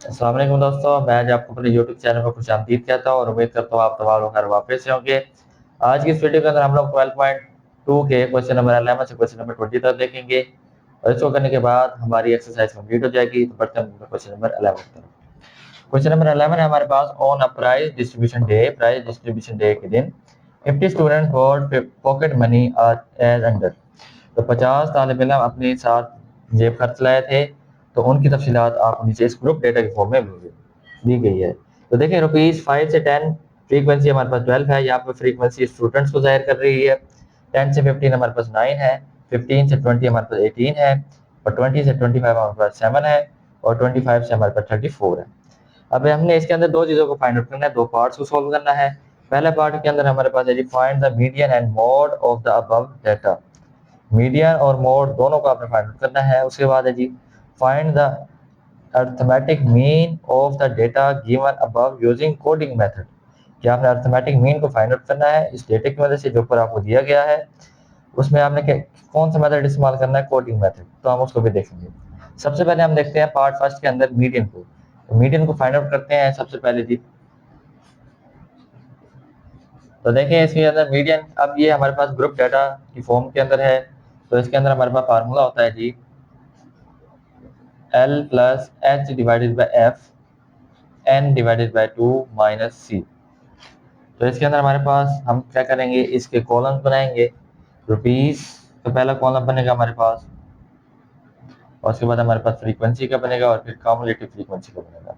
अस्सलाम वालेकुम दोस्तों, मैं आज आपको अपने यूट्यूब चैनल पर खुशामदीद कहता हूँ और उम्मीद करता हूँ आप तमाम लोग खैर वापस से होंगे। आज की इस वीडियो के अंदर हम लोग 12.2 के क्वेश्चन नंबर 11 से क्वेश्चन नंबर 20 तक देखेंगे और इसको करने के बाद हमारी एक्सरसाइज कंप्लीट हो जाएगी। तो बढ़ते हैं क्वेश्चन नंबर 11 की तरफ। क्वेश्चन नंबर 11 है हमारे पास, on a prize distribution day के दिन 50 student got pocket money as under. तो 50 तालिब इल्म अपने साथ जेब खर्च लाए थे। तो उनकी तफसीलात आप नीचे इस ग्रुप डेटा के फॉर्म में दी गई है। तो देखिए रुपीज 5 से 10 फ्रीक्वेंसी हमारे पास 12 है। यहाँ पे फ्रीक्वेंसी स्टूडेंट्स को जाहिर कर रही है। 10 से 15 हमारे पास 9 है। 15 से 20 हमारे पास 18 है और 20 से 25 हमारे पास 7 है और 25 से हमारे पास 34 है। अब हमने इसके अंदर दो चीजों को फाइंड आउट करना है, दो पार्ट्स को सॉल्व करना है। पहले पार्ट के अंदर हमारे पास है जी, find the median and mode of the above data. Median और मोड दोनों को आपने फाइंड आउट करना है। उसके बाद है जी, find the arithmetic mean of the data given above using coding method. क्या आपने अर्थमेटिक मीन को फाइंड आउट करना है इस डेटा की मदद से जो ऊपर आपको दिया गया है। उसमें आपने कौन सा मेथड इस्तेमाल करना है, कोडिंग मेथड, तो हम उसको भी देखेंगे। सबसे पहले हम देखते हैं पार्ट फर्स्ट के अंदर मीडियन को। तो मीडियन को फाइंड आउट करते हैं सबसे पहले जी। तो देखें इसके अंदर मीडियन, अब ये हमारे पास ग्रुप डाटा की फॉर्म के अंदर है। तो इसके अंदर हमारे पास फार्मूला होता है जी, L plus h divided by f n divided by 2 minus c. तो इसके अंदर हमारे पास हम क्या करेंगे, इसके कॉलम्स बनाएंगे। रुपीज, तो पहला कॉलम बनेगा हमारे पास और उसके बाद हमारे पास फ्रीक्वेंसी का बनेगा और फिर कॉमुलेटिव फ्रीक्वेंसी का बनेगा।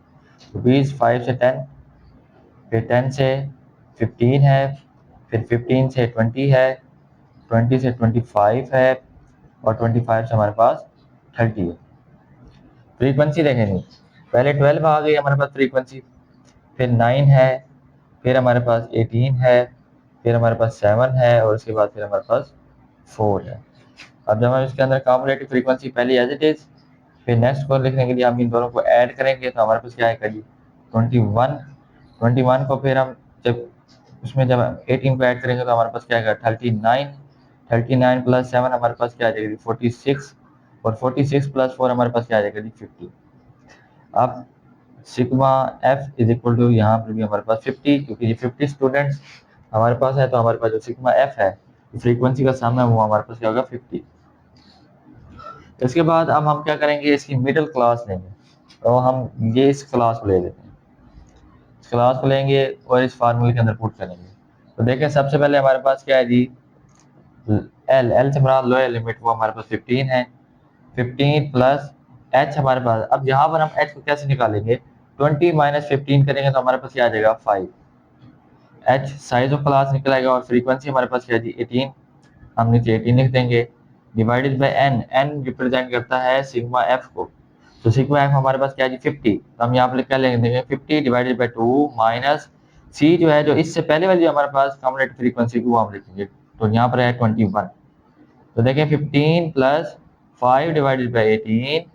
रुपीज 5 से 10, फिर 10 से 15 है, फिर 15 से 20 है, 20 से 25 है और 25 से हमारे पास 30 है। फ्रीक्वेंसी देखेंगे, पहले 12 आ गई हमारे पास फ्रीक्वेंसी, फिर 9 है, फिर हमारे पास 18 है, फिर हमारे पास 7 है और उसके बाद फिर हमारे पास 4 है। अब जब हम इसके अंदर कॉमुलेटिव फ्रीक्वेंसी पहले एज इट इज, फिर नेक्स्ट को लिखने के लिए हम इन दोनों को ऐड करेंगे तो हमारे पास क्या आएगा जी, 21। 21 को फिर हम जब उसमें जब 18 को ऐड करेंगे तो हमारे पास क्या आएगा 39। 39 प्लस 7 हमारे पास क्या आ जाएगा जी 46 और 46 प्लस 4 हमारे पास क्या आ जाएगा जी 50। अब sigma F is equal to, यहाँ पर भी हमारे पास 50, क्योंकि ये 50 स्टूडेंट्स हमारे पास है तो हमारे पास जो सिग्मा एफ है फ्रीक्वेंसी का सामना है वो हमारे पास क्या होगा 50। इसके बाद अब हम क्या करेंगे, इसकी मिडिल क्लास लेंगे। तो हम ये इस क्लास को ले लेते हैं, इस क्लास को लेंगे और इस फार्मूले के अंदर पुट करेंगे। तो देखें सबसे पहले हमारे पास क्या है जी, एल, एल से हमारा लोअर लिमिट वो हमारे पास 15 है। 15 प्लस एच हमारे पास, अब यहाँ पर हम एच को कैसे निकालेंगे, 20 माइनस 15 करेंगे तो हमारे पास क्या आ जाएगा 5। एच साइज ऑफ क्लास निकलेगा और फ्रीक्वेंसी हमारे पास क्या है जी 18, हम नीचे 18 लिख देंगे। Divided by N, N represent करता है सिग्मा एफ को। तो सिग्मा एफ हमारे पास क्या है जी 50, तो हम यहाँ पर क्या लिखेंगे 50 डिवाइडेड बाई 2 माइनस सी जो है, जो इससे पहले वाली जो हमारे पास कॉम्बिनेट फ्रीक्वेंसी को हम लिखेंगे। तो यहाँ पर है 21। तो देखें 15 प्लस 5 डिवाइडेड बाई 18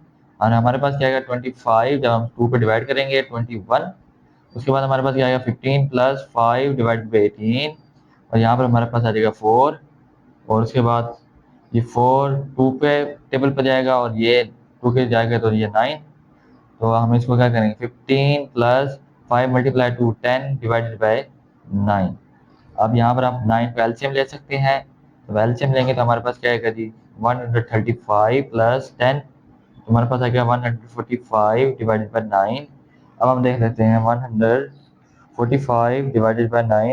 और हमारे पास क्या आएगा 25, जब हम 2 पे डिवाइड करेंगे 21। उसके बाद हमारे पास क्या आएगा 15 प्लस 5 डिवाइडेड बाई 18 और यहाँ पर हमारे पास आ जाएगा 4 और उसके बाद ये 4 2 पे टेबल पर जाएगा और ये 2 के जाएगा तो ये 9। तो हम इसको क्या करेंगे 15 plus 5 multiply two 10 divided by 9। अब यहाँ पर आप 9 का एलसीएम ले सकते हैं। तो एलसीएम लेंगे तो हमारे पास क्या आएगा जी 135 प्लस 10, तो हमारे पास आ गया 145 डिवाइडेड बाई 9। अब हम देख लेते हैं 145 डिवाइडेड बाई 9,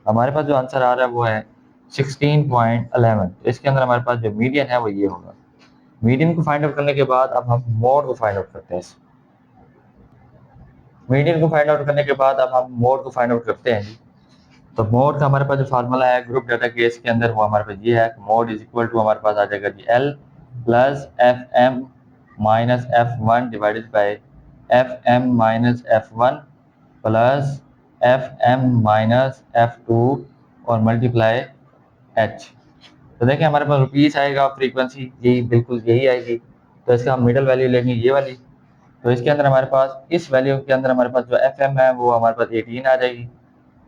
हमारे पास जो आंसर आ रहा है वो है 16.11। तो इसके अंदर हमारे पास जो मीडियन है वो ये होगा। मीडियन को फाइंड आउट करने के बाद अब हम मोड को फाइंड आउट करते हैं। मीडियन को फाइंड आउट करने के बाद अब हम मोड को फाइंड आउट करते हैं जी। तो मोड का हमारे पास जो फार्मूला है ग्रुप डाटा केस के अंदर वो हमारे पास ये है, मोड इज इक्वल टू हमारे पास आ जाएगा जी L plus F M minus F one divided by F M minus F one plus F M minus F two और मल्टीप्लाई एच। तो देखिए हमारे पास रुपीस आएगा, फ्रीक्वेंसी यही बिल्कुल यही आएगी। तो इसका हम मिडल वैल्यू लेंगे ये वाली। तो इसके अंदर हमारे पास इस वैल्यू के अंदर हमारे पास जो एफ एम है वो हमारे पास 18 आ जाएगी,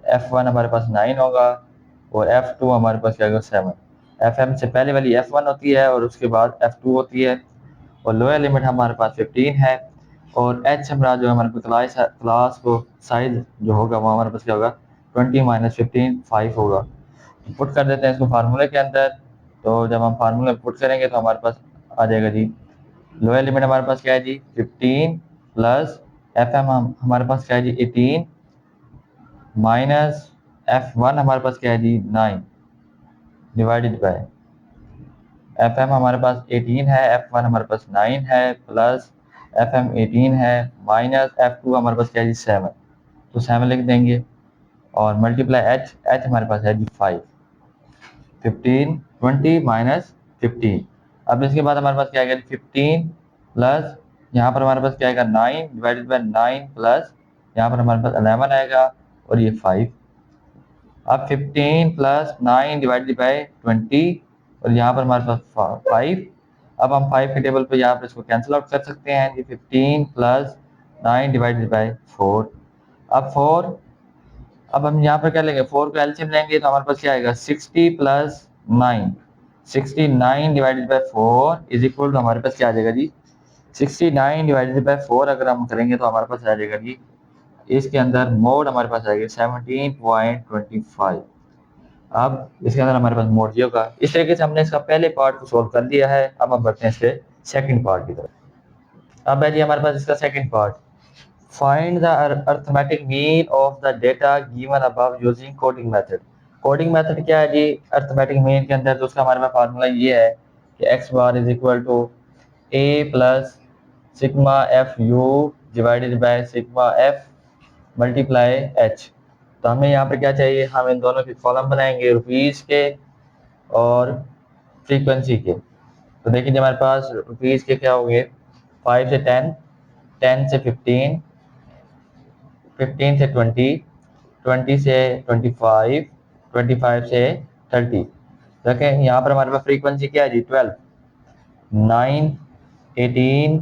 F1 हमारे पास 9 होगा और F2 हमारे पास क्या होगा 7। FM से पहले वाली F1 होती है और उसके बाद F2 होती है और लोअर लिमिट हमारे पास 15 है। और एच हमारा जो है हमारे पास क्लास को साइज जो होगा वो हमारे पास क्या होगा 20 माइनस 15 5 होगा। पुट कर देते हैं इसको फार्मूले के अंदर। तो जब हम फार्मूले पुट करेंगे तो हमारे पास आ जाएगा जी लोअर लिमिट हमारे पास क्या है जी 15 प्लस एफ एम हमारे पास क्या है जी 18 माइनस एफ वन हमारे पास क्या है जी 9 डिवाइडेड बाय एफ एम हमारे पास 18 है, एफ वन हमारे पास 9 है, प्लस एफ एम 18 है माइनस एफ टू हमारे पास क्या है जी 7। तो 7 लिख देंगे और मल्टीप्लाई एच, एच हमारे पास है जी 5। 15 20 माइनस 15। अब इसके बाद हमारे पास क्या आएगा 15 प्लस यहाँ पर हमारे पास क्या आएगा 9 डिवाइडेड बाय 9 प्लस यहाँ पर हमारे पास 11 आएगा और ये 5। अब 15 प्लस 9 डिवाइडेड बाय 20 और यहाँ पर हमारे पास 5। अब हम 5 के टेबल पे यहाँ पर इसको कैंसिल आउट कर सकते हैं जी 15 प्लस 9 डिवाइडेड बाय 4। अब 4, अब हम यहाँ पर क्या लेंगे 4 को एलसीएम लेंगे तो हमारे पास क्या आएगा 60 plus 9, 69 divided by 4 is equal to हमारे पास क्या आ जाएगा जी 69 डिवाइडेड बाय 4 अगर हम करेंगे तो हमारे पास आ जाएगा जी इसके अंदर मोड हमारे पास आएगा 17.25। अब इसके अंदर हमारे पास मोड जी होगा। इस तरीके से हमने इसका पहले पार्ट को सोल्व कर दिया है। अब हम बढ़ते हैं इसके सेकंड पार्ट की तरफ। अब है जी हमारे पास इसका second part, find the arithmetic mean of the data given above using coding method. Coding method क्या है जी अरिथमेटिक मीन के अंदर, तो उसका हमारे पास फार्मूला ये है कि X bar is equal to A plus sigma F U divided by sigma F multiply H. तो हमें यहाँ पर क्या चाहिए, हम इन दोनों के कॉलम बनाएंगे रुपीज़ के और फ्रीक्वेंसी के। तो देखिए हमारे पास रुपीज़ के क्या हो गए 5 से 10, 10 से 15, 15 से 20, 20 से 25, 25 से 30। देखें यहाँ पर हमारे पास फ्रीक्वेंसी क्या है जी 12, 9, 18,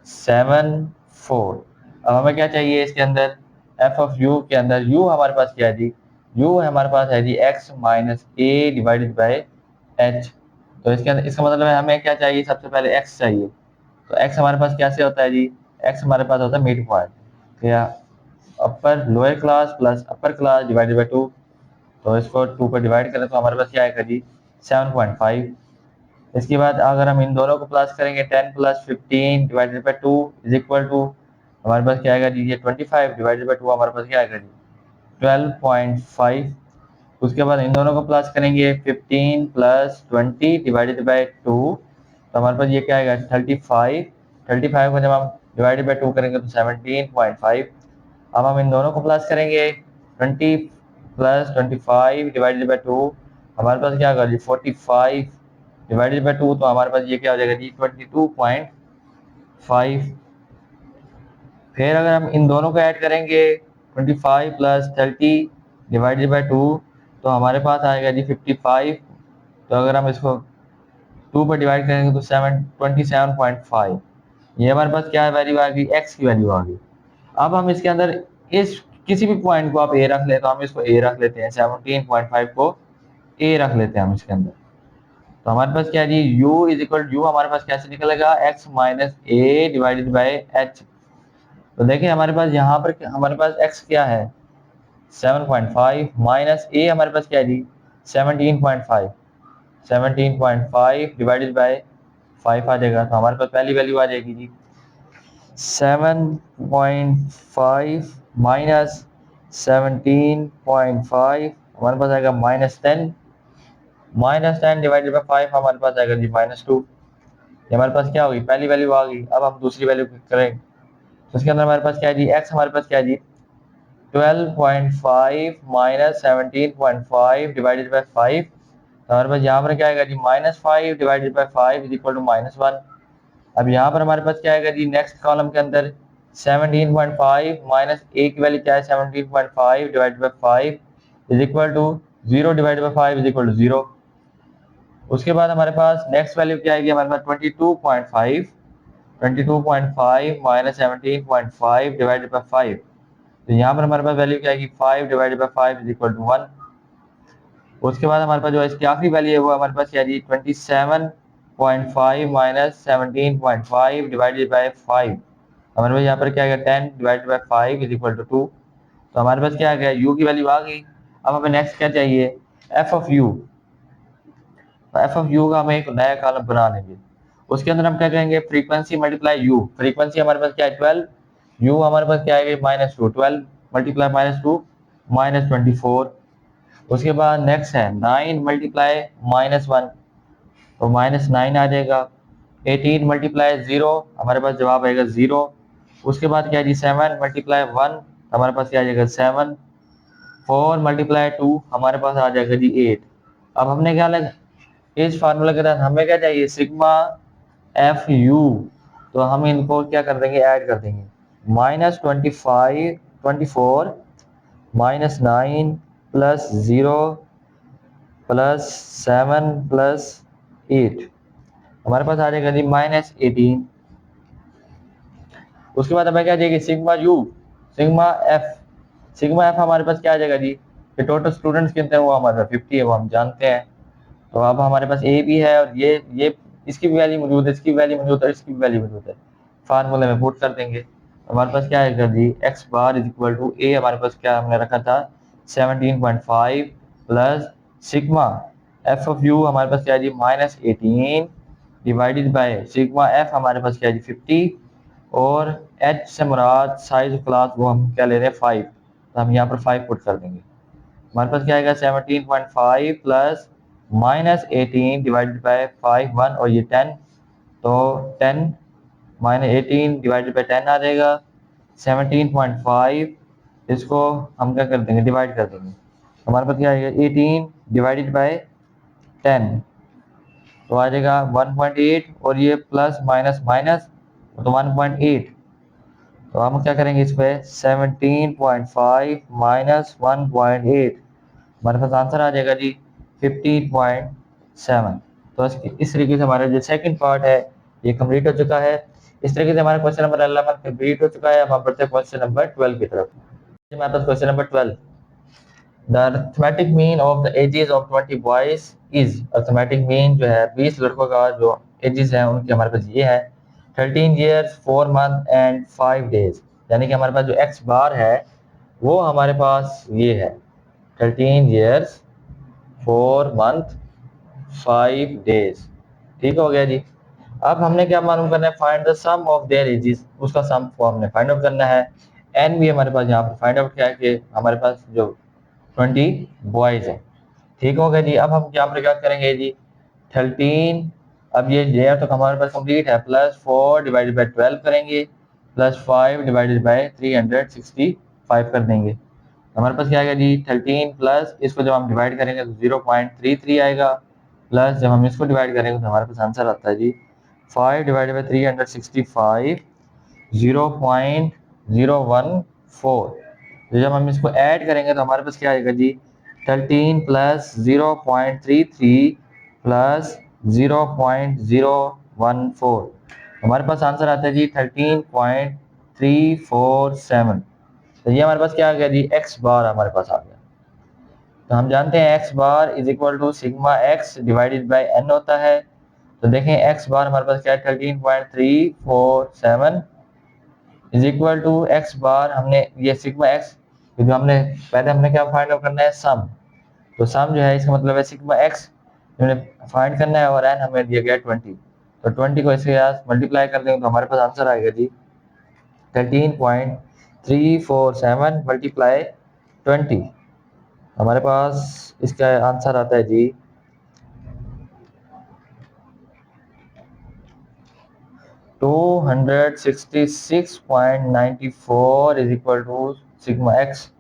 7, 4। अब हमें क्या चाहिए इसके अंदर एफ ऑफ यू के अंदर, यू हमारे पास क्या है जी, यू हमारे पास है जी x minus a divided by h. तो इसके अंदर इसका मतलब है हमें क्या चाहिए, सबसे पहले एक्स चाहिए। तो एक्स हमारे पास कैसे होता है जी, एक्स हमारे पास होता है मिड पॉइंट या upper lower class plus upper class divided by 2। तो इसको 2 पर डिवाइड करें तो हमारे पास क्या आएगा जी 7.5। इसके बाद अगर हम इन दोनों को प्लस करेंगे 10 plus 15 divided by 2 is equal to हमारे पास क्या आएगा जी ये 25 डिवाइडेड बाय 2 हमारे पास क्या आएगा जी 12.5। उसके बाद इन दोनों को प्लस करेंगे 15 प्लस 20 डिवाइडेड बाय 2 तो हमारे पास ये क्या आएगा 35। 35 को जब हम डिवाइडेड बाय 2 करेंगे तो 17.5। अब हम इन दोनों को प्लस करेंगे 20 प्लस 25 डिवाइडेड बाय 2 हमारे पास क्या होगा जी 45 डिवाइडेड बाय 2 तो हमारे पास ये क्या हो जाएगा जी 22.5। फिर अगर हम इन दोनों को ऐड करेंगे 25 प्लस 30 डिवाइडेड बाय 2 तो हमारे पास आएगा जी 55। तो अगर हम इसको 2 पर डिवाइड करेंगे तो 27.5। ये हमारे पास क्या वैल्यू आ गई, एक्स की वैल्यू आ गई। अब हम इसके अंदर इस किसी भी पॉइंट को आप ए रख ले तो हम इसको ए रख लेते हैं, 17.5 को ए रख लेते हैं हम इसके अंदर। तो हमारे पास क्या है जी u इज इक्वल यू हमारे पास कैसे निकलेगा x minus a divided by H. तो देखिए हमारे पास यहाँ पर हमारे पास x क्या है 7.5 माइनस ए हमारे पास क्या है जी 17.5, 17.5 डिवाइडेड बाई 5 आ जाएगा। तो हमारे पास पहली वैल्यू आ जाएगी जी 7.5 माइनस 17.5 हमारे पास आएगा -10, -10 डिवाइडेड बाई 5 हमारे पास आएगा जी -2। ये हमारे पास क्या होगी पहली वैल्यू आ गई। अब हम दूसरी वैल्यू करें तो इसके अंदर हमारे पास क्या है जी x हमारे पास क्या है जी 12.5 माइनस 17.5 डिवाइडेड बाई 5। तो हमारे पास यहाँ पर क्या आएगा जी -5 divided by 5 is equal to -1। अब यहाँ पर हमारे पास क्या आएगा जी नेक्स्ट कॉलम के अंदर 17.5 माइनस ए की वैल्यू क्या है 17.5 divided by 5 is equal to 0 divided by 5 is equal to 0। उसके बाद हमारे पास नेक्स्ट वैल्यू क्या आएगी हमारे पास 22.5, 22.5 माइनस 17.5 डिवाइडेड बाई 5। तो यहाँ पर हमारे पास वैल्यू क्या आएगी 5 divided by 5 is equal to 1। उसके बाद हमारे पास जो इसकी आखिरी वैल्यू है वो हमारे पास क्या जी 27.5 माइनस 17.5 डिवाइडेड बाई 5। हमारे पास यहाँ पर क्या आ गया 10 divided by 5 is equal to 2। तो हमारे पास क्या आ गया, u की वैल्यू आ गई। अब हमें नेक्स्ट क्या चाहिए, f of u। F of you का हमें एक नया कॉलम बना लेंगे। उसके अंदर हम क्या करेंगे, फ्रीक्वेंसी मल्टीप्लाई यू। फ्रीक्वेंसी हमारे पास क्या है 12, यू हमारे पास क्या है -2, 12 मल्टीप्लाई -2 -24। उसके बाद नेक्स्ट है 9 मल्टीप्लाई -1, तो -9 आ जाएगा। 18 मल्टीप्लाई 0, हमारे पास जवाब आएगा 0। उसके बाद क्या है जी 7 मल्टीप्लाई 1, हमारे पास क्या आ जाएगा 7। 4 मल्टीप्लाई 2, हमारे पास आ जाएगा जी 8। अब हमने क्या लगा, इस फार्मूला के तहत हमें क्या चाहिए, सिग्मा एफ यू। तो हम इनको क्या कर देंगे, ऐड कर देंगे। -24 -9 +0 +7 +8, हमारे पास आ जाएगा जी -18। उसके बाद हमें क्या चाहिए, sigma you, sigma F. Sigma f हमारे पास क्या आ जाएगा जी, कि टोटल स्टूडेंट्स कितने हैं, वो हमारे 50 है, वो हम जानते हैं। तो अब हमारे पास ए भी है, और ये इसकी भी वैल्यू मौजूद है, इसकी वैल्यू मौजूद है, इसकी भी वैल्यू मौजूद है। फार्मूले में पुट कर देंगे। हमारे पास क्या आएगा जी, x bar is equal to a, हमारे पास क्या हमने रखा था 17.5 plus sigma f of u, हमारे पास क्या है जी -18 डिवाइडेड बाय सिग्मा एफ, हमारे पास क्या है जी 50। और एच से मुराद साइज क्लास वो हम क्या ले रहे हैं 5, तो हम यहाँ पर 5 पुट कर देंगे। हमारे पास क्या आएगा 17.5 प्लस -18 डिवाइडेड बाय 5 1, और ये 10, तो 10 -18 डिवाइडेड बाय 10 आ जाएगा। 17.5 इसको हम क्या कर देंगे, डिवाइड कर देंगे। हमारे पास क्या आएगा 18 डिवाइडेड बाय 10, तो आ जाएगा 1.8, और ये प्लस माइनस माइनस तो 1.8। तो हम क्या करेंगे इस पे 17.5 माइनस 1.8, हमारे पास आंसर आ जाएगा जी 15.7। तो इस तरीके से हमारा जो सेकंड पार्ट है ये कंप्लीट हो चुका है। इस तरीके से हमारा क्वेश्चन नंबर 11 कंप्लीट हो चुका है। अब हम बढ़ते हैं क्वेश्चन नंबर 12 की तरफ। हमारे पास question number 12, the arithmetic mean of the ages of 20 boys is. Arithmetic mean जो है 20 लड़कों का जो एजेस हैं उनके हमारे पास ये है 13 ईयर्स 4 मंथ एंड 5 डेज। यानी कि हमारे पास जो एक्स बार है वो हमारे पास ये है 13 ईयर्स 4 मंथ 5 डेज। ठीक हो गया जी। अब हमने क्या मालूम करना है, find the sum of their ages, उसका सम को हमने फाइंड आउट करना है। एन भी हमारे पास यहाँ पर फाइंड आउट किया है कि हमारे पास जो 20 बॉयज है। ठीक हो गया जी। अब हम यहाँ पर क्या करेंगे जी 13, अब ये जे तो हमारे पास कंप्लीट है, +4 डिवाइडेड बाई 12 करेंगे, +5 डिवाइडेड बाई 365 कर देंगे। हमारे पास क्या आएगा जी 13 प्लस इसको जब हम डिवाइड करेंगे तो 0.33 आएगा, प्लस जब हम इसको डिवाइड करेंगे तो हमारे पास आंसर आता है जी 5 डिवाइडेड बाई 365 0.014। तो जब हम इसको ऐड करेंगे तो हमारे पास क्या आएगा जी 13 प्लस 0.33 प्लस 0.014, हमारे पास आंसर आता है जी 13.347। तो ये हमारे पास क्या आ गया जी एक्स बार हमारे पास आ गया। तो हम जानते हैं X bar is equal to sigma x divided by N होता है। तो देखें एक्स बार हमारे पास क्या है 13.347 इज इक्वल टू एक्स बार, हमने ये सिग्मा एक्स जो हमने पहले हमने क्या फाइंड आउट करना है सम। तो सम जो है इसका मतलब है सिग्मा एक्स हमने फाइंड करना है, और एन हमें दिया गया 20। तो 20 को इसके साथ मल्टीप्लाई कर देंगे तो हमारे पास आंसर आएगा जी 13.347 मल्टीप्लाई 20, हमारे पास इसका आंसर आता है जी 266.94 is equal to sigma X.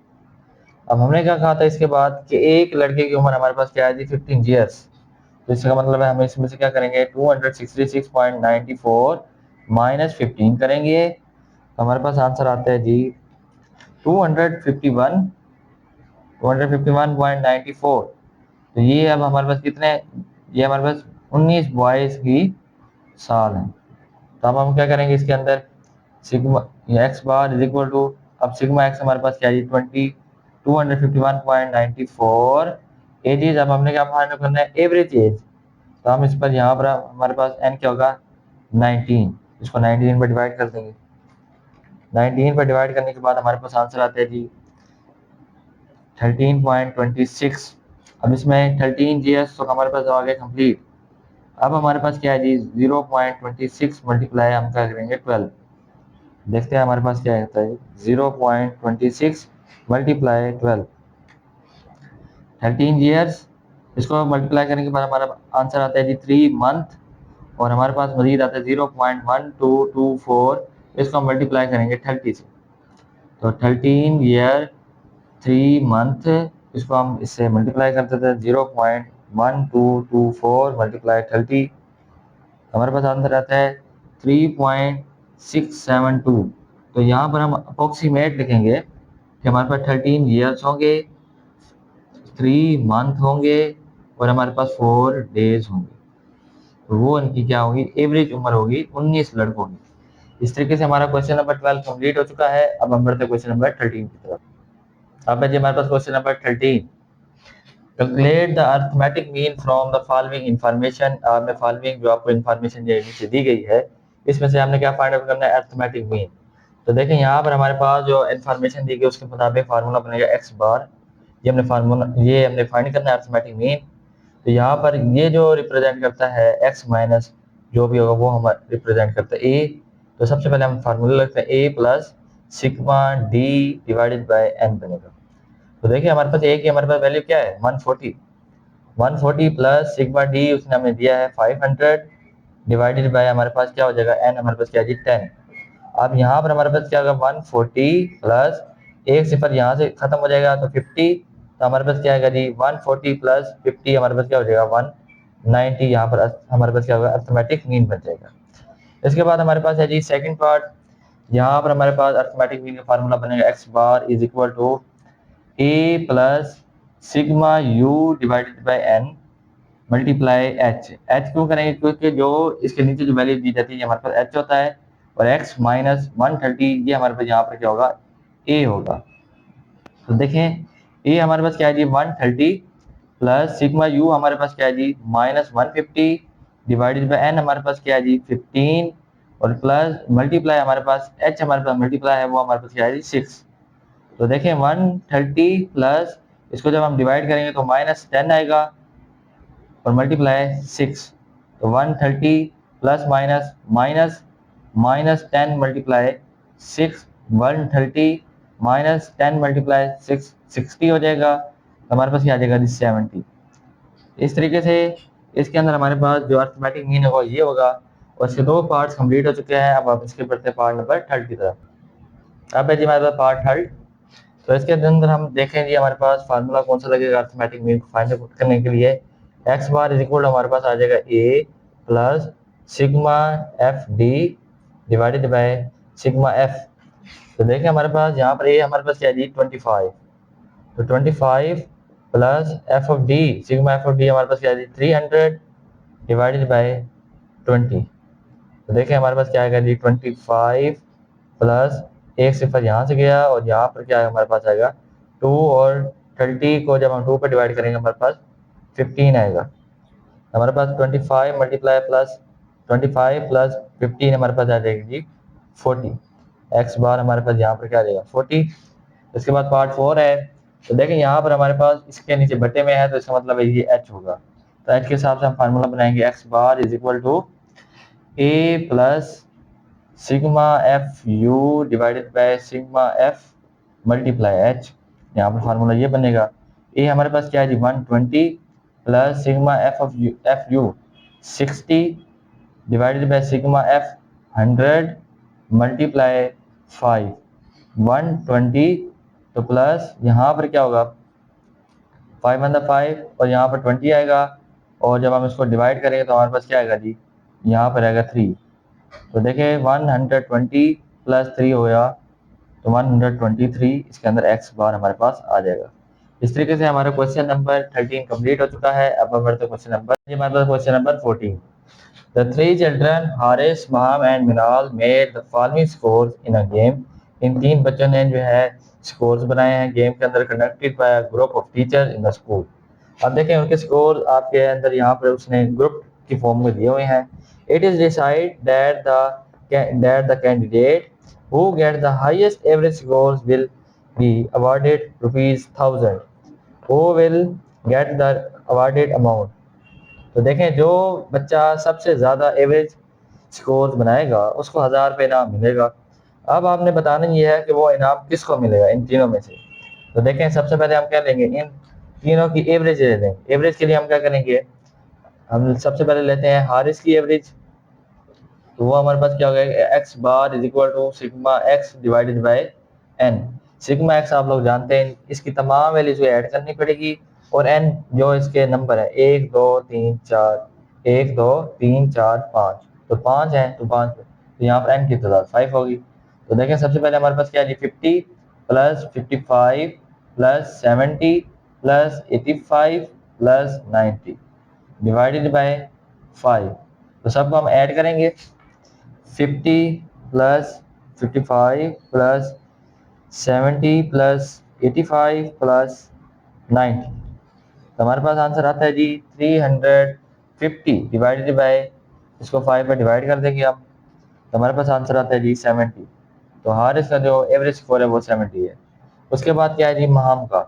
अब हमने क्या कहा था इसके बाद कि एक लड़के की उम्र हमारे पास क्या है जी 15 ईयर्स। तो इसका मतलब है हम इसमें से क्या करेंगे 266.94 माइनस 15 करेंगे, तो हमारे पास आंसर आता है जी 251.94। तो ये अब हमारे पास कितने, ये हमारे पास 19 बॉयज की साल हैं। तो अब हम क्या करेंगे इसके अंदर sigma X bar is equal to, अब सिग्मा एक्स हमारे पास क्या है 251.94 एजेज। अब हमने क्या फाइंड करना है एवरेज एज। तो हम इस पर यहाँ पर हमारे पास एन क्या होगा 19, इसको 19 पर डिवाइड कर देंगे। 19 पर डिवाइड करने के बाद हमारे पास आंसर आता है जी 13.26। अब इसमें 13 जीएस तो हमारे पास आ गया कंप्लीट। अब हमारे पास क्या है जी 0.26 मल्टीप्लाई हम क्या करेंगे 12। देखते हैं हमारे पास क्या आता है 0.26 मल्टीप्लाई 12 13 ईयर्स। इसको मल्टीप्लाई करने के बाद हमारा आंसर आता है जी 3 मंथ। और हमारे पास मजीद आता है 0.1224। इसको हम मल्टीप्लाई करेंगे 30 से। तो 13 ईयर 3 मंथ, इसको हम इससे मल्टीप्लाई करते थे 0.1224 मल्टीप्लाई 30। हमारे पास आंसर आता है 3.672। तो यहाँ पर हम अप्रोक्सीमेट लिखेंगे कि हमारे पास 13 ईयर्स होंगे, 3 मंथ होंगे और हमारे पास 4 डेज होंगे। तो वो इनकी क्या होगी एवरेज उम्र होगी 19 लड़कों की। इस तरीके से हमारा क्वेश्चन नंबर 12 कंप्लीट हो चुका है। अब हम बढ़ते हैं क्वेश्चन नंबर 13 की तरफ। अब है जी हमारे पास question number 13। Calculate the arithmetic mean from the following information. में फॉलोइंग जो आपको इंफॉर्मेशन नीचे दी गई है, इसमें से हमने क्या फाइंड आउट करना है अरिथमेटिक मीन। तो देखें यहाँ पर हमारे पास जो इंफॉर्मेशन दी गई उसके मुताबिक फार्मूला बनेगा एक्स बार। ये हमने फाइंड करना है अरिथमेटिक मीन। तो यहाँ पर ये जो रिप्रेजेंट करता है एक्स माइनस जो भी होगा वो हम रिप्रेजेंट करता है ए। तो सबसे पहले हम फार्मूला लिखते हैं a plus sigma D divided by n बनेगा। तो देखिए हमारे पास ए की हमारे पास वैल्यू क्या है 140। 140 प्लस सिग्मा डी उसने हमें दिया है 500 डिवाइडेड बाय हमारे पास क्या हो जाएगा एन हमारे पास क्या है जी 10। अब यहाँ पर हमारे पास क्या होगा 140 प्लस एक सिफर यहाँ से खत्म हो जाएगा तो 50। तो हमारे पास क्या आएगा जी 140 प्लस 50 हमारे पास क्या हो जाएगा 190। यहाँ पर हमारे पास क्या होगा अरिथमेटिक मीन बन जाएगा। इसके बाद हमारे पास है जी सेकंड पार्ट। यहाँ पर हमारे पास अरिथमेटिक मीन का फार्मूला बनेगा X bar is equal to A plus sigma U divided by N multiply H. H क्यों करेंगे क्योंकि जो इसके नीचे जो वैल्यू दी जाती है हमारे पास एच होता है और एक्स माइनस 130 ये हमारे पास यहाँ पर क्या होगा ए होगा। तो देखें ए हमारे पास क्या है जी 130 प्लस सिग्मा यू हमारे पास क्या है जी माइनस 150 डिवाइडेड बाई एन हमारे पास क्या है जी 15 और प्लस मल्टीप्लाई हमारे पास एच हमारे पास मल्टीप्लाई है वो हमारे पास क्या है जी 6। तो देखें 130 प्लस इसको जब हम डिवाइड करेंगे तो -10 आएगा और मल्टीप्लाई 6। तो 130 plus minus minus -10 multiply 6 130 -10 multiply 6 60 हो जाएगा। तो हमारे पास क्या आ जाएगा जी 70। इस तरीके से इसके अंदर हमारे पास जो अरिथमेटिक मीन होगा ये होगा और इसके 2 पार्ट्स कंप्लीट हो चुके हैं। अब आप इसके बढ़ते हैं पार्ट नंबर 3 की तरफ। अब है जी हमारे पास पार्ट 3। तो इसके अंदर हम देखें जी हमारे पास फार्मूला कौन सा लगेगा अरिथमेटिक मीन को फाइंड आउट करने के लिए। एक्स बार इज इक्वल हमारे पास आ जाएगा a plus sigma F D divided by sigma f. तो देखें हमारे पास यहाँ पर ए हमारे पास क्या है जी 25। तो 25 plus F of D sigma f of D हमारे पास क्या है जी 300 डिवाइडेड बाय 20। तो देखें हमारे पास क्या आएगा जी 25 प्लस एक सिफर यहाँ से गया और यहाँ पर क्या हमारे पास आएगा 2 और 30 को जब हम 2 पर डिवाइड करेंगे हमारे पास 15 आएगा। हमारे पास 25 मल्टीप्लाई प्लस 25 प्लस 15 हमारे पास आ जाएगी जी 40। एक्स बार हमारे पास यहाँ पर क्या आ जाएगा 40। इसके बाद पार्ट 4 है। तो देखें यहाँ पर हमारे पास इसके नीचे बटे में है तो इसका मतलब है ये एच होगा। तो एच के हिसाब से हम फार्मूला बनाएंगे X bar is equal to A plus sigma F U divided by sigma F multiply H. यहाँ पर फार्मूला ये बनेगा ए हमारे पास क्या है जी 120 plus sigma F you 60 divided by sigma F 100 multiply 5 120। तो प्लस यहाँ पर क्या होगा 5 × 5 और यहाँ पर 20 आएगा और जब हम इसको डिवाइड करेंगे तो हमारे पास क्या आएगा जी यहाँ पर आएगा 3। तो देखिए 120 प्लस 3 हो गया तो 123। इसके अंदर एक्स बार हमारे पास आ जाएगा। इस तरीके से हमारा क्वेश्चन नंबर 13 कंप्लीट हो चुका है। अब हम बढ़ते क्वेश्चन नंबर हमारे पास question number 14। The 3 children Haris Maham and Minal made the following scores in a game. इन 3 बच्चों ने जो है स्कोर्स बनाए हैं गेम के अंदर conducted by a group of teachers in the school. अब देखें उनके स्कोर आपके अंदर यहाँ पर उसने ग्रुप की फॉर्म में दिए हुए हैं। It is decide that the candidate Who gets the highest average scores will be awarded ₹1000. Who will get the awarded amount? तो देखें, जो बच्चा सबसे ज़्यादा एवरेज स्कोर बनाएगा उसको 1000 रुपये इनाम मिलेगा। अब आपने बताना ये है कि वो इनाम किसको मिलेगा इन तीनों में से। तो देखें, सबसे पहले हम क्या लेंगे, इन तीनों की एवरेज ले लेंगे। एवरेज के लिए हम क्या करेंगे, हम सबसे पहले लेते हैं हारिस की एवरेज। तो वो हमारे पास क्या हो गया, X bar is equal to sigma x divided by N. Sigma X आप लोग जानते हैं, इसकी तमाम वैल्यूज ऐड करनी पड़ेगी, और एन जो इसके नंबर है 1 2 3 4, 1 2 3 4 5, तो 5 है, तो 5, तो यहाँ पर एन की तादाद 5 होगी। तो देखें, सबसे पहले हमारे पास क्या है जी, 50 plus 55 plus 70 plus 85 plus 90 divided by 5। तो सबको हम ऐड करेंगे, 50 प्लस 55 प्लस 70 प्लस 85 प्लस 90, तो हमारे पास आंसर आता है जी 350 डिवाइडेड बाय, इसको 5 पर डिवाइड कर देंगे हम, तो हमारे पास आंसर आता है जी 70। तो हारिस का जो एवरेज स्कोर है वो 70 है। उसके बाद क्या है जी, महाम का।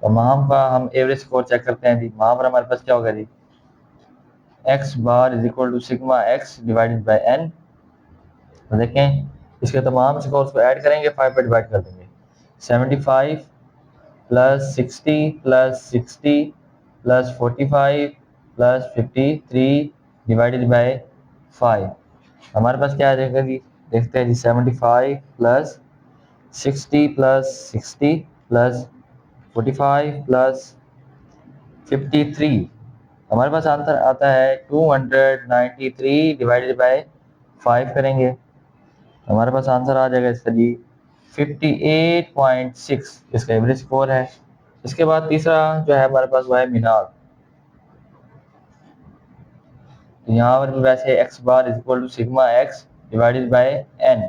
तो महाम का हम एवरेज स्कोर चेक करते हैं जी। महाम पर हमारे पास क्या होगा जी, x bar is equal to sigma x divided by N. तो देखें, इसके तमाम स्कोर्स को ऐड करेंगे, 5 पर डिवाइड कर देंगे, 75 plus 60 plus 60 plus 45 plus 53 divided by 5। हमारे पास क्या आ जाएगा जी, देखते हैं जी, 75 प्लस 60 प्लस 60 प्लस 45 प्लस 53, हमारे पास आंसर आता है 293 डिवाइडेड बाय 5 करेंगे, हमारे पास आंसर आ जाएगा इसका जी 58.6, इसका एवरेज स्कोर है। इसके बाद तीसरा जो है हमारे पास वो है मीनार। तो यहाँ पर भी वैसे X bar is equal to sigma x divided by N.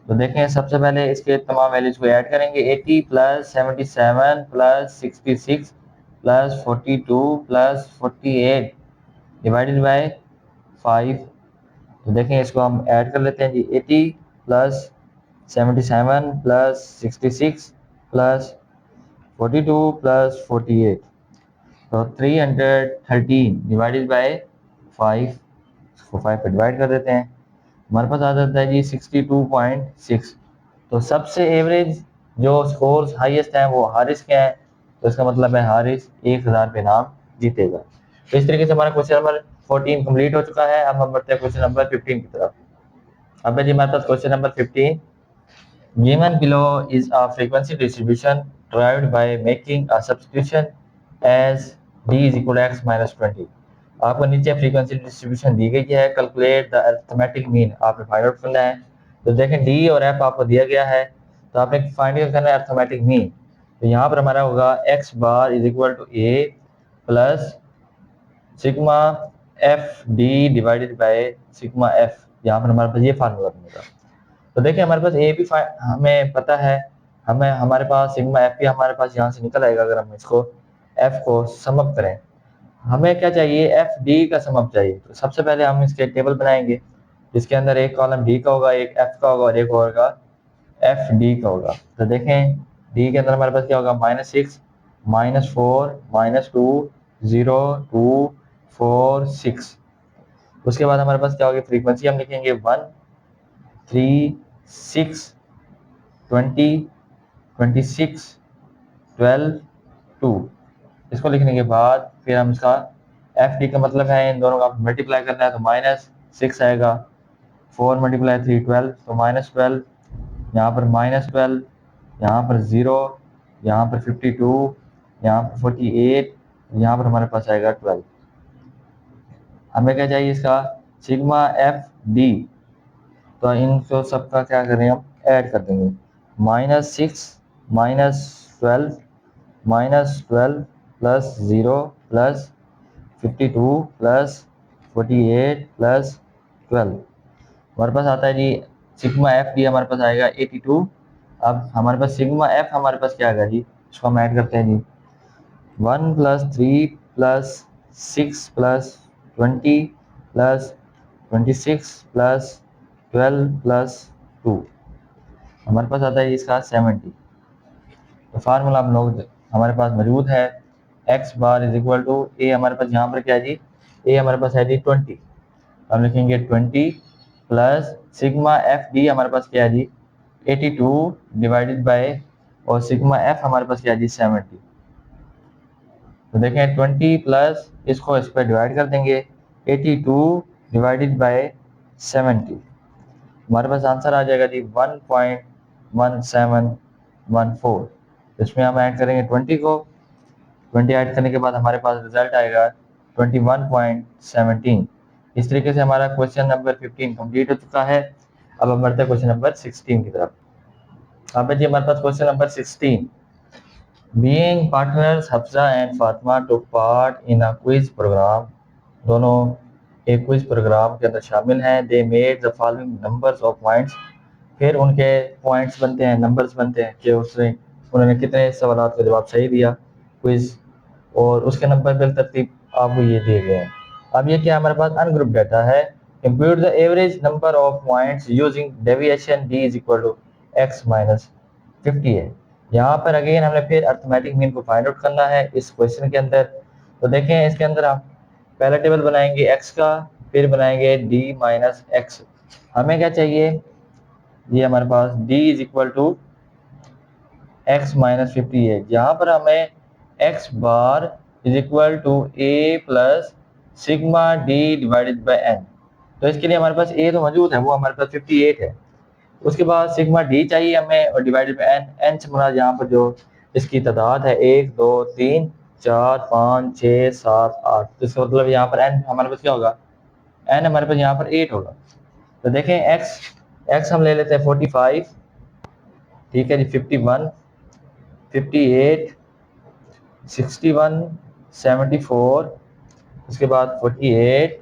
तो देखें, सबसे पहले इसके तमाम वैल्यूज को ऐड करेंगे, 80 plus 77 plus 66 plus 42 plus 48 divided by 5। तो देखें, इसको हम ऐड कर लेते हैं जी, 80 प्लस 77 प्लस 66 प्लस 42 प्लस 48, तो 313 डिवाइडेड बाय 5, इसको 5 पर डिवाइड कर देते हैं, हमारे पास आ जाता है जी 62.6। तो सबसे एवरेज जो स्कोर्स हाईएस्ट हैं वो हारिस के हैं, तो इसका मतलब है हारिस 1000 रुपये इनाम जीतेगा। तो इस तरीके से हमारा क्वेश्चन नंबर 14 कंप्लीट हो चुका है। अब हम बढ़ते हैं क्वेश्चन नंबर 15 की तरफ। अब है जी हमारे पास question number 15। Given below is a frequency distribution derived by making a substitution as d is equal to x minus 20। आपको नीचे फ्रीक्वेंसी डिस्ट्रीब्यूशन दी गई है, कैलकुलेट द अरिथमेटिक मीन आपने फाइंड आउट करना है। तो देखें, डी और एफ आपको दिया गया है, तो आपने फाइंड करना है अरिथमेटिक मीन। तो यहाँ पर हमारा होगा X bar is equal to A plus sigma F D divided by sigma F. यहाँ पर हमारे पास ये फार्मूला बनेगा। तो देखिए, हमारे पास ए भी हमें पता है, हमें हमारे पास सिग्मा एफ भी हमारे पास यहाँ से निकल आएगा अगर हम इसको एफ को सम अप करें। हमें क्या चाहिए, एफ डी का सम अप चाहिए। तो सबसे पहले हम इसके टेबल बनाएंगे, जिसके अंदर एक कॉलम डी का होगा, एक एफ का होगा और एक होगा एफ डी का होगा। तो देखें, डी के अंदर हमारे पास क्या होगा, -6 -4 -2 0 2 4 6। उसके बाद हमारे पास क्या होगी, फ्रीक्वेंसी हम लिखेंगे 1 3 6 20 26 12 2। इसको लिखने के बाद फिर हम इसका एफ डी का मतलब है इन दोनों का मल्टीप्लाई करना है, तो -6 आएगा, 4 × 3 12, तो -12, यहाँ पर -12, यहाँ पर 0, यहाँ पर 52, यहाँ पर 48, यहाँ पर हमारे पास आएगा 12। हमें क्या चाहिए, इसका सिग्मा एफ डी। तो इनको सबका क्या करें, हम ऐड कर देंगे, -6 -12 -12 प्लस 0 प्लस 52 प्लस 48 प्लस 12, हमारे पास आता है जी सिग्मा एफ डी, हमारे पास आएगा 82। अब हमारे पास सिग्मा एफ हमारे पास क्या आएगा जी, इसको हम ऐड करते हैं जी, 1 plus 3 plus 6 plus 20 plus 26 plus 12 plus 2, हमारे पास आता है इसका 70। तो फार्मूला हम लोग हमारे पास मौजूद है, x bar is equal to a, हमारे पास यहाँ पर क्या है जी, ए हमारे पास है जी 20, हम लिखेंगे 20 प्लस सिग्मा एफ डी हमारे पास क्या है जी 82 डिवाइडेड बाय, और सिग्मा एफ हमारे पास क्या है जी 70। तो देखें 20 प्लस इसको इस पर डिवाइड कर देंगे, 82 डिवाइडेड बाय 70, हमारे पास आंसर आ जाएगा जी 1.1714। इसमें हम ऐड करेंगे 20 को, 20 ऐड करने के बाद हमारे पास रिजल्ट आएगा 21.17। इस तरीके से हमारा क्वेश्चन नंबर 15 कंप्लीट हो चुका है। अब हम बढ़ते हैं क्वेश्चन नंबर 16 की तरफ। अब जी हमारे पास question number 16, being partners Hafsa and Fatima took part in a quiz programme, दोनों एक क्विज प्रोग्राम के अंदर शामिल हैं। They made the following numbers of points, फिर उनके पॉइंट्स बनते हैं, नंबर्स बनते हैं कि उसने उन्होंने कितने सवालों का जवाब सही दिया क्विज, और उसके नंबर बिल तरतीब आपको ये दिए गए हैं। अब ये क्या हमारे पास अनग्रुप डाटा है, compute the average number of points using deviation D is equal to X minus 50 है। यहाँ पर अगेन हमने फिर अर्थमेटिक मीन को फाइंड आउट करना है इस क्वेश्चन के अंदर। तो देखें इसके अंदर हम पहला टेबल बनाएंगे एक्स का, फिर बनाएंगे डी माइनस एक्स। हमें क्या चाहिए, ये हमारे पास d is equal to X minus 50 है। यहाँ पर हमें X bar is equal to A plus sigma D divided by N. तो इसके लिए हमारे पास ए तो मौजूद है, वो हमारे पास 58 है। उसके बाद सिग्मा डी चाहिए हमें, और डिवाइडेड बाई एन, एन से मुराद यहाँ पर जो इसकी तादाद है 1 2 3 4 5 6 7 8, तो इसका मतलब यहाँ पर एन हमारे पास क्या होगा, एन हमारे पास यहाँ पर 8 होगा। तो देखें एक्स, एक्स हम ले लेते हैं 45, ठीक है जी, 51 58 61 74, उसके बाद 48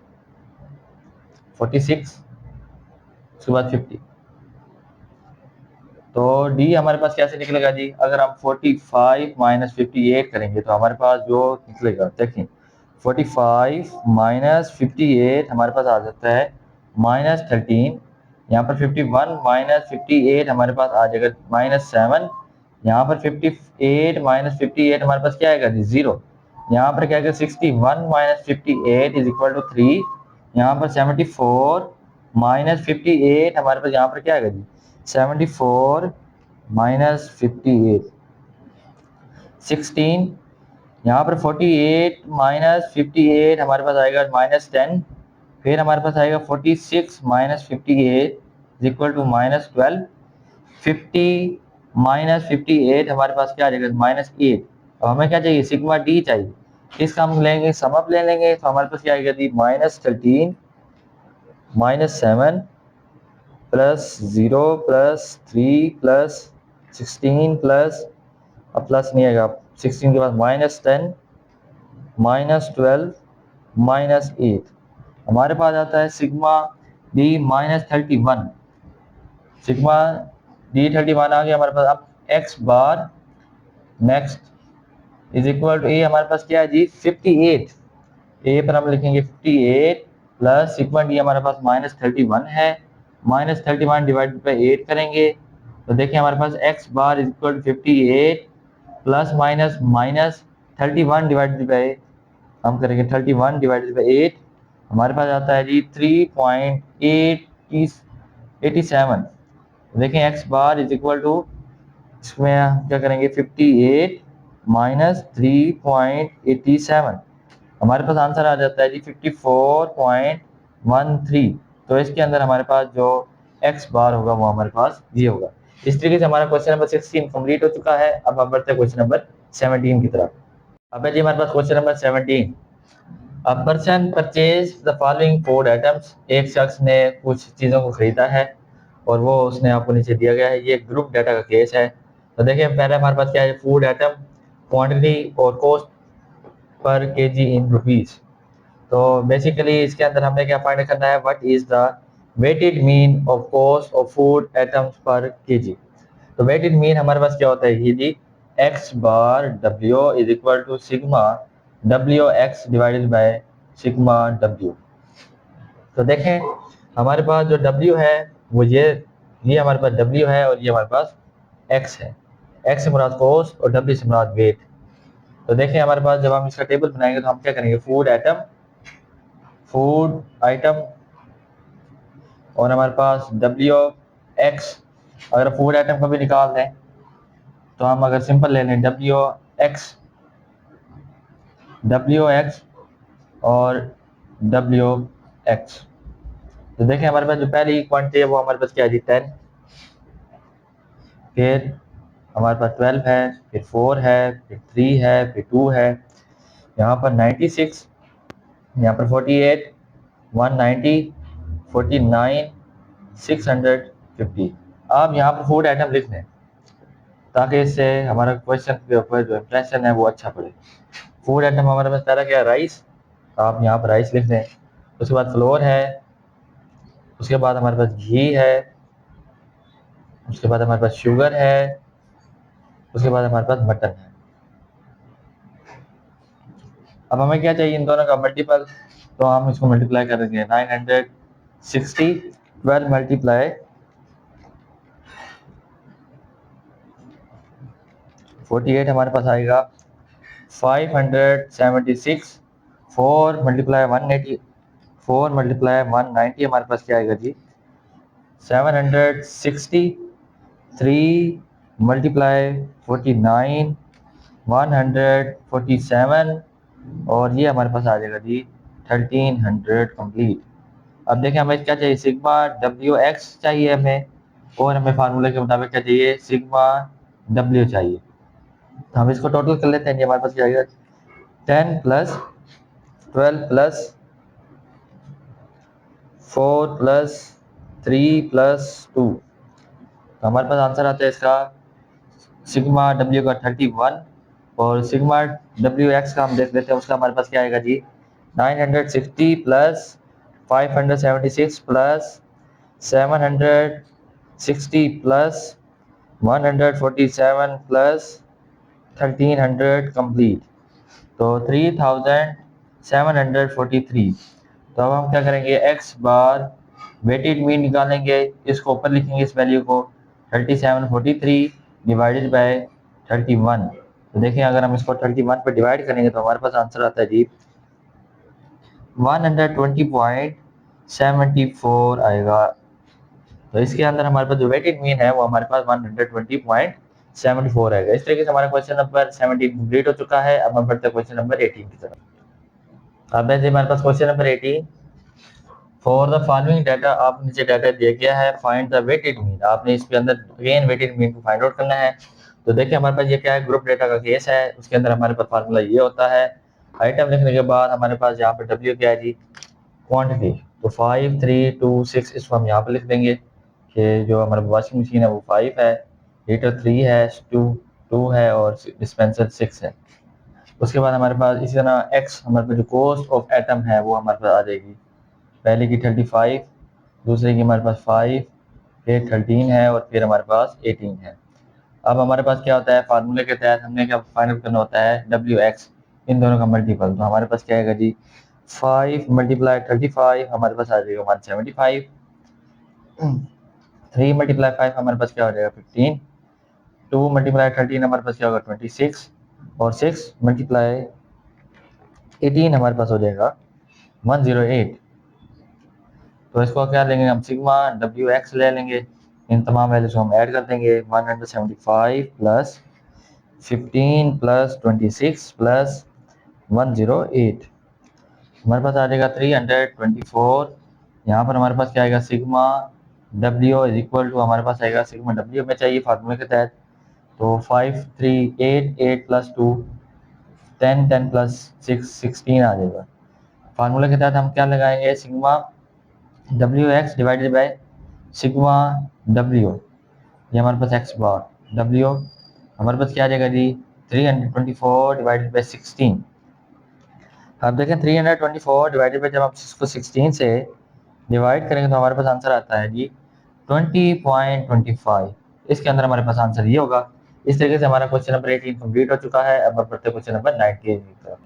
46, उसके बाद 50। तो डी हमारे पास कैसे निकलेगा जी, अगर हम 45 माइनस 58 करेंगे तो हमारे पास जो निकलेगा, देखें 45 माइनस 58 हमारे पास आ जाता है -13, यहाँ पर 51 माइनस 58 हमारे पास आ जाएगा -7, यहाँ पर 58 माइनस 58 हमारे पास क्या आएगा जी 0, यहाँ पर क्या आएगा 61 माइनस 58 इज इक्वल टू 3, यहाँ पर 74 माइनस 58 हमारे पास यहाँ पर क्या आएगा जी 74 माइनस 58, 16, यहाँ पर 48 माइनस 58 हमारे पास आएगा -10, फिर हमारे पास आएगा 46 minus 58 is equal to -12, 50 minus 58 हमारे पास क्या आ जाएगा -8। अब हमें क्या चाहिए, सिग्मा डी चाहिए, इसका हम लेंगे सम अप ले लेंगे, तो हमारे पास क्या आएगा जी -13 -7 प्लस 0 प्लस 3 प्लस 16 प्लस, अब प्लस नहीं आएगा, 16 के बाद -10 -12 -8, हमारे पास आता है सिग्मा डी -31, सिग्मा डी 31 आ गया हमारे पास। अब x bar next is equal to a, हमारे पास क्या है जी 58, ए पर हम लिखेंगे 58 प्लस सिग्मा डी हमारे पास -31 है, -31 डिवाइडेड बाई 8 करेंगे, तो देखिए हमारे पास x bar is equal to 58 plus minus minus 31 divided by, हम करेंगे 31 डिवाइडेड बाई 8, हमारे पास आता है जी 3.87। देखें X bar is equal to, इसमें हम क्या करेंगे 58 माइनस 3.87, हमारे पास आंसर आ जाता है जी 54.13। तो इसके अंदर हमारे पास जो एक्स बार होगा वो हमारे पास ये होगा। इस तरीके से हमारा क्वेश्चन नंबर 16 कंप्लीट हो चुका है। अब हम बढ़ते हैं क्वेश्चन नंबर 17 की तरफ। अब है जी हमारे पास question number 17, a person purchase the following food items, एक शख्स ने कुछ चीज़ों को खरीदा है और वो उसने आपको नीचे दिया गया है, ये ग्रुप डाटा का केस है। तो देखिए पहले हमारे पास क्या है, फूड आइटम, क्वांटिटी और cost per KG in rupees. तो बेसिकली इसके अंदर हमने क्या फाइंड करना है, what is the weighted mean of cost of food items पर केजी। तो वेटेड मीन हमारे पास क्या होता है, ये जी x bar W is equal to sigma W X divided by sigma W. तो देखें हमारे पास जो डब्ल्यू है वो ये हमारे पास W है और ये हमारे पास X है। X से मुराद कॉस्ट और W से मुराद वेट। तो देखें हमारे पास जब हम इसका टेबल बनाएंगे तो हम क्या करेंगे, फूड आइटम और हमारे पास WX। अगर फूड आइटम को भी निकाल दें तो हम अगर सिंपल ले लें WX और WX, तो देखें हमारे पास जो पहली क्वांटिटी है वो हमारे पास क्या है जी 10, फिर हमारे पास 12 है, फिर 4 है, फिर 3 है, फिर 2 है, यहाँ पर 96, यहाँ पर 48, 190, 49, 650। आप यहाँ पर फूड आइटम लिख लें ताकि इससे हमारा क्वेश्चन के ऊपर जो इंप्रेशन है वो अच्छा पड़े। फूड आइटम हमारे पास पहला क्या है, राइस, आप यहाँ पर राइस लिख दें। उसके बाद फ्लोर है, उसके बाद हमारे पास घी है, उसके बाद हमारे पास शुगर है, उसके बाद हमारे पास मटन है। अब हमें क्या चाहिए, इन दोनों का मल्टीपल, तो हम इसको मल्टीप्लाई करेंगे 960, 12 मल्टीप्लाई 48 हमारे पास आएगा, 576, 4 मल्टीप्लाई 180, 4 मल्टीप्लाई 190 हमारे पास क्या आएगा जी 760, 3 मल्टीप्लाई 49, 147, और ये हमारे पास आ जाएगा जी 1300 कंप्लीट। अब देखें हमें क्या चाहिए, सिग्मा WX चाहिए हमें, और हमें फार्मूले के मुताबिक क्या चाहिए, सिग्मा W चाहिए। तो हम इसको टोटल कर लेते हैं, ये हमारे पास क्या आएगा 10 प्लस 12 प्लस 4 प्लस 3 प्लस 2, तो हमारे पास आंसर आता है इसका सिग्मा W का 31, और सिग्मा WX का हम देख लेते हैं, उसका हमारे पास क्या आएगा जी 960 plus 576 plus 760 plus 147 plus 1300 complete, तो 3743। तो अब हम क्या करेंगे, x बार वेटेड मीन निकालेंगे, इसको ऊपर लिखेंगे इस वैल्यू को 3743 डिवाइडेड बाय 31। तो देखिए अगर हम इसको 31 पर डिवाइड करेंगे तो हमारे पास आंसर आता है जी 120.74 आएगा। तो इसके अंदर हमारे पास जो वेटेड मीन है वो हमारे पास 120.74 आएगा। इस तरीके से हमारा क्वेश्चन नंबर 17 कंप्लीट हो चुका है। अब हम बढ़ते हैं क्वेश्चन नंबर 18 की तरफ। अब है जी हमारे पास question number 18, for the following data, आप नीचे डाटा दिया गया है, फाइंड द वेटेड मीन, आपने इसके अंदर अगेन वेटेड मीन को फाइंड आउट करना है। तो देखिए हमारे पास ये क्या है, ग्रुप डेटा का केस है, उसके अंदर हमारे पास फार्मूला ये होता है, आइटम लिखने के बाद हमारे पास यहाँ पर W क्या है जी क्वांटिटी, तो 5 3 2 6 इसको हम यहाँ पर लिख देंगे कि जो हमारा वॉशिंग मशीन है वो 5 है, हीटर 3 है, स्टू 2 है और डिस्पेंसर 6 है। उसके बाद हमारे पास इसी तरह एक्स, हमारे पास जो कॉस्ट ऑफ एटम है वो हमारे पास आ जाएगी, पहले की 35, दूसरे की हमारे पास 5, फिर 13 है और फिर हमारे पास 18 है। अब हमारे पास क्या होता है, फार्मूले के तहत हमने क्या फाइंड करना होता है WX, इन दोनों का मल्टीपल। तो हमारे पास क्या आएगा जी 5 मल्टीप्लाई 35 हमारे पास आ जाएगा 175, 3 मल्टीप्लाई 5 हमारे पास क्या हो जाएगा 15, 2 मल्टीप्लाई 13 हमारे पास क्या होगा 26, और 6 मल्टीप्लाई 18 हमारे पास हो जाएगा 108। तो इसको क्या लेंगे हम, सिग्मा WX ले लेंगे, इन तमाम वैल्यूज को हम ऐड कर देंगे, 175 प्लस 15 प्लस 26 प्लस 108 हमारे पास आ जाएगा 324। यहाँ पर हमारे पास क्या आएगा, sigma W is equal to हमारे पास आएगा, सिग्मा W में चाहिए फार्मूले के तहत, तो 5 3 8 8 प्लस 2 10 10 प्लस 6 16 आ जाएगा। फार्मूले के तहत हम क्या लगाएंगे, sigma WX divided by sigma W, ये हमारे पास x बार W हमारे पास क्या आ जाएगा जी 324 डिवाइडेड बाय 16। अब देखें 324 डिवाइडेड बाय, जब हम इसको 16 से डिवाइड करेंगे तो हमारे पास आंसर आता है जी 20.25। इसके अंदर हमारे पास आंसर ये होगा। इस तरीके से हमारा क्वेश्चन नंबर 18 कंप्लीट हो चुका है। अब हम पढ़ते हैं क्वेश्चन नंबर 19 की तरफ।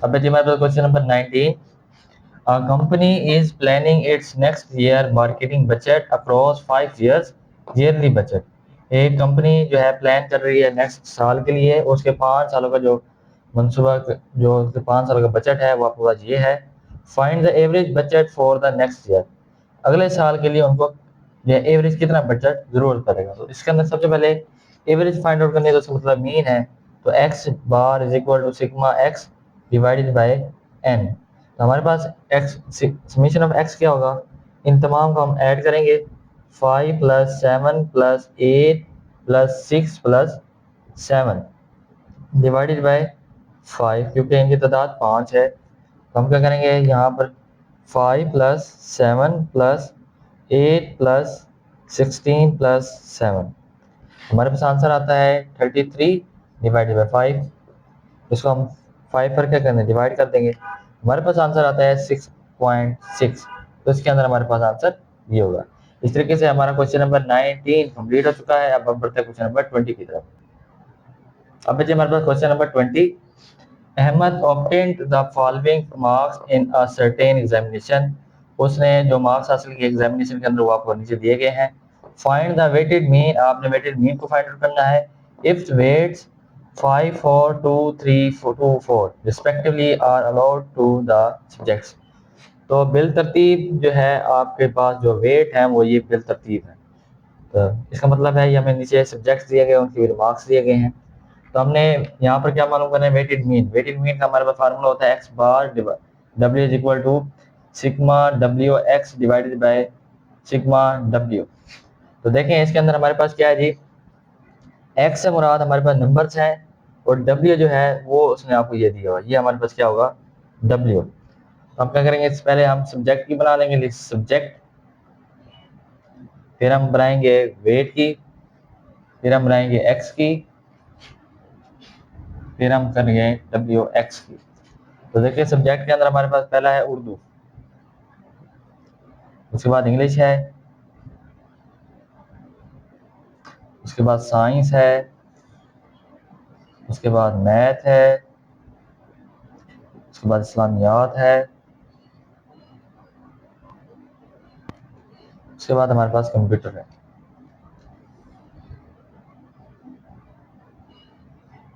अब जी हमारे पास question number 19, A company is planning its next year marketing budget across 5 years yearly budget. एक कंपनी जो है प्लान कर रही है नेक्स्ट साल के लिए, उसके 5 सालों का जो मनसूबा जो 5 सालों का बजट है वो आपके पास ये है। Find the average budget for the next year. अगले साल के लिए उनको जो एवरेज कितना बजट जरूरत पड़ेगा। तो इसके अंदर सबसे पहले एवरेज फाइंड आउट करने का तो मतलब मीन है, तो X bar is equal to sigma x divided by N. तो हमारे पास एक्स समीशन ऑफ एक्स क्या होगा, इन तमाम को हम ऐड करेंगे, 5 plus 7 plus 8 plus 6 plus 7 divided by 5, क्योंकि इनकी तादाद 5 है। तो हम क्या करेंगे यहाँ पर 5 प्लस 7 प्लस 8 प्लस 16 प्लस 7, हमारे पास आंसर आता है 33 डिवाइडेड बाय 5। इसको हम 5 पर क्या करना है, डिवाइड कर देंगे, हमारे पास आंसर आता है 6.6। तो इसके अंदर हमारे पास आंसर ये होगा। इस तरीके से हमारा क्वेश्चन नंबर 19 कंप्लीट हो चुका है। अब हम बढ़ते हैं क्वेश्चन नंबर 20 की तरफ। अब बच्चे हमारे पास question number 20। Ahmed obtained the following marks in a certain examination. उसने जो मार्क्स हासिल किए एग्जामिनेशन के अंदर वो आपको नीचे दिए गए हैं। फाइंड द वेटेड मीन, आपने वेटेड मीन को फाइंड आउट करना है। If weights 5 4 2 3 2 4 respectively are allowed to the subjects. तो बिल तरतीब जो है आपके पास जो वेट है वो ये बिल तरतीब है। तो इसका मतलब है ये हमें नीचे सब्जेक्ट्स दिए गए, उनके मार्क्स दिए गए हैं। तो हमने यहाँ पर क्या मालूम करना है, वेटेड मीन। वेटेड मीन का हमारे पास फार्मूला होता है x bar W is equal to sigma W X divided by sigma W. तो देखें इसके अंदर हमारे पास क्या है जी, एक्स से मुराद हमारे पास नंबर्स हैं और डब्ल्यू जो है वो उसने आपको ये दिया हुआ, ये हमारे पास क्या होगा डब्ल्यू। तो हम क्या करेंगे, इससे पहले हम सब्जेक्ट की बना लेंगे सब्जेक्ट, फिर हम बनाएंगे वेट की, फिर हम बनाएंगे एक्स की, फिर हम करेंगे डब्ल्यू एक्स की। तो देखिए सब्जेक्ट के अंदर हमारे पास पहला है उर्दू, उसके बाद इंग्लिश है, उसके बाद साइंस है, उसके बाद मैथ है, उसके बाद इस्लामियात है, उसके बाद हमारे पास कंप्यूटर है।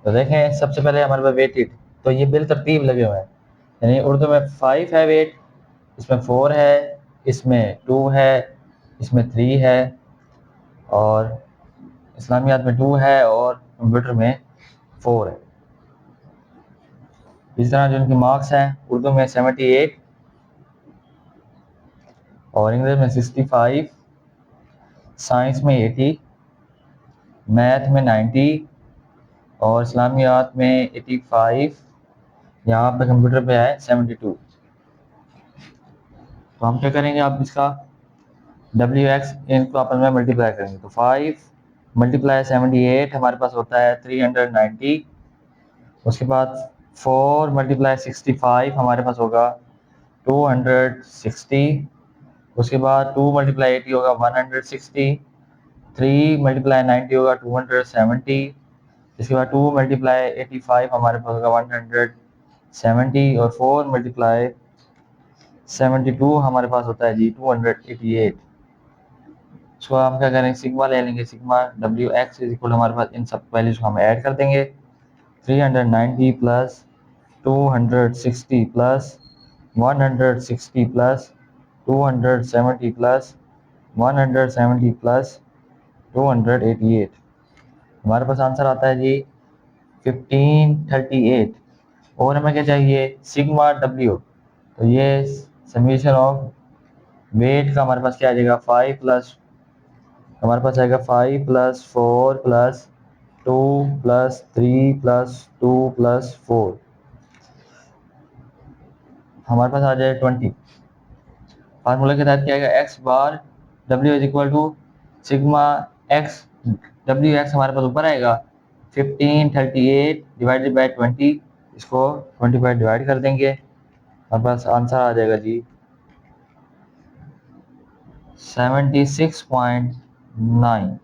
तो देखें सबसे पहले हमारे पास वेटेड, तो ये बिल तरतीब लगे हुए हैं, यानी उर्दू में 5 है वेट, इसमें 4 है, इसमें 2 है, इसमें 3 है, और इस्लामियात में 2 है और कंप्यूटर में 4 है। इस तरह जो इनके मार्क्स हैं, उर्दू में 78 और इंग्लिश में 65, साइंस में 80, मैथ में 90 और इस्लामियात में 85, यहाँ पे कंप्यूटर पे है 72। तो हम क्या करेंगे, आप इसका डब्ल्यू एक्स इनको आपस में मल्टीप्लाई करेंगे, तो 5 मल्टीप्लाई 78 हमारे पास होता है 390। उसके बाद 4 मल्टीप्लाई 65 हमारे पास होगा 260। उसके बाद 2 मल्टीप्लाई 80 होगा 160, 3 मल्टीप्लाई 90 होगा 270, इसके बाद 2 मल्टीप्लाई 85 हमारे पास होगा 170 और 4 मल्टीप्लाई 72 हमारे पास होता है जी 288। इसको हम क्या करेंगे, सिग्मा ले लेंगे, sigma W x is equal हमारे पास इन सब वैल्यूज को हम ऐड कर देंगे, 390 plus 260 plus 160 plus 270 plus 170 plus 288, हमारे पास आंसर आता है जी 1538। और हमें क्या चाहिए, सिग्मा डब्ल्यू। तो ये समीशन ऑफ वेट का हमारे पास क्या आ जाएगा, 5 प्लस हमारे पास आएगा 5 plus 4 plus 2 plus 3 plus 2 plus 4, हमारे पास आ जाए 20। फार्मूला के तहत क्या आएगा, X bar W is equal to sigma X W X हमारे पास ऊपर आएगा 1538 डिवाइडेड बाई 20, इसको 20 बाई डिवाइड कर देंगे, हमारे पास आंसर आ जाएगा जी 76.9।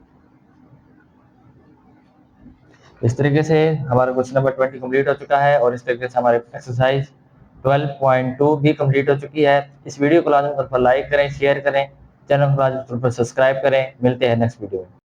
इस तरीके से हमारा क्वेश्चन नंबर 20 कंप्लीट हो चुका है और इस तरीके से हमारे एक्सरसाइज 12.2 भी कंप्लीट हो चुकी है। इस वीडियो को लाजमी तौर पर लाइक करें, शेयर करें, चैनल को लाजमी तौर पर सब्सक्राइब करें। मिलते हैं नेक्स्ट वीडियो में।